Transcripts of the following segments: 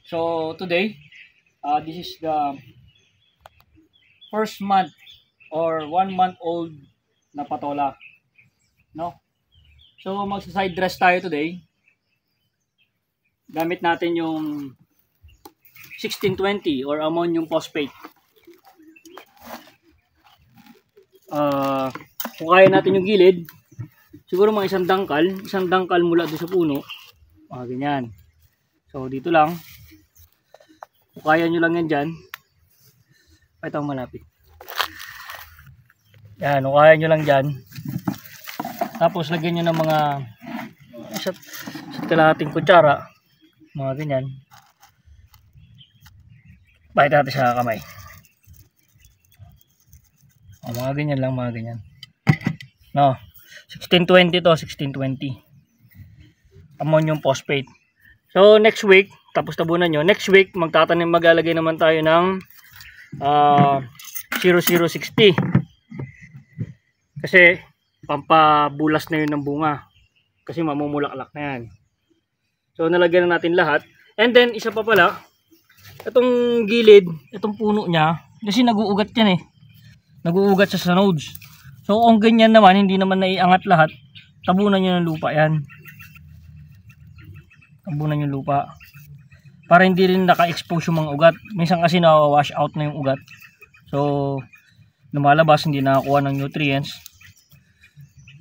So today, this is the first month or 1 month old na patola, no? So magsa-side dress tayo today. Gamit natin yung 1620 or ammonium phosphate. Kung kaya natin yung gilid, siguro mga isang dangkal mula doon sa puno. Ganyan. So dito lang. Kung kaya nyo lang yan dyan. Ito malapit. Yan, kung kaya nyo lang dyan. Tapos lagyan nyo ng mga sa kalahating kutsara. Mga ganyan. Bakit natin sa kamay. Mga ganyan lang, mga ganyan. No, 1620 to, 1620. Ammonium phosphate. So next week, tapos tabunan nyo. Next week, maglalagay naman tayo ng 0060. Kasi pampabulas na yun ng bunga. Kasi mamumulaklak na yan. So nalagyan na natin lahat. And then isa pa pala, itong gilid, itong puno niya, kasi nag-uugat yan eh. Nag-uugat sa nodes. So kung ganyan naman, hindi naman naiangat lahat, tabunan nyo ng lupa yan. Tabunan yung lupa. Para hindi rin naka-expose yung mga ugat. Minsan kasi na-wash out na yung ugat. So lumalabas, hindi nakakuha ng nutrients.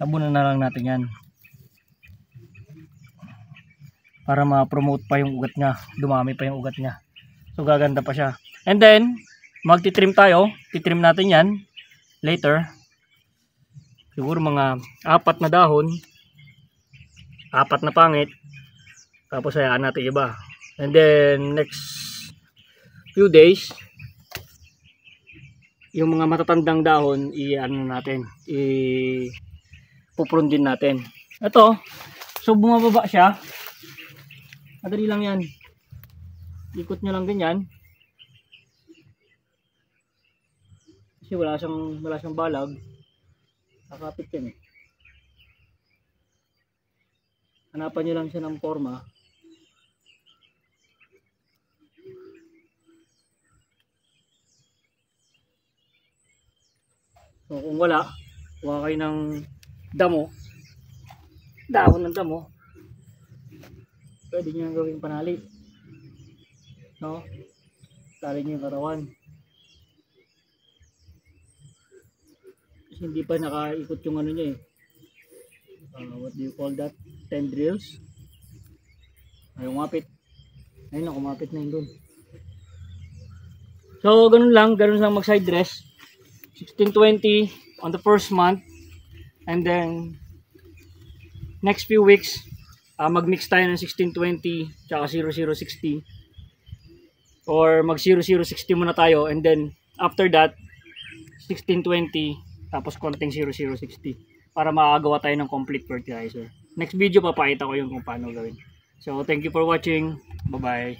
Tabunan na lang natin yan. Para ma-promote pa yung ugat niya. Dumami pa yung ugat niya. So gaganda pa siya. And then magti-trim tayo. Titrim natin yan later. Siguro mga 4 na dahon, 4 na pangit. Tapos hayaan natin iba. And then next few days, yung mga matatandang dahon i-ano natin, i-puprune din natin. Ito, so bumababa siya. Madali lang yan. Ikot nyo lang ganyan. Kasi wala siyang balag. Nakapit yan eh. Hanapan nyo lang siya ng forma. So kung wala, kuha kayo ng damo. Dahon ng damo. Pwede nyo gawing panali. No? Tali nyo yung katawan. Kasi hindi pa nakaikot yung ano niya eh. What do you call that? Tendrils. Ay, umapit. Ayun na, kumapit na yun dun. So, ganun lang mag side dress. 1620 on the first month. And then, next few weeks, mag-mix tayo ng 1620 tsaka 0060. Or mag 0060 muna tayo. And then, after that, 1620 tapos konting 0060 para makagawa tayo ng complete fertilizer. Next video papakita ko yung kung paano gawin. So thank you for watching. Bye bye.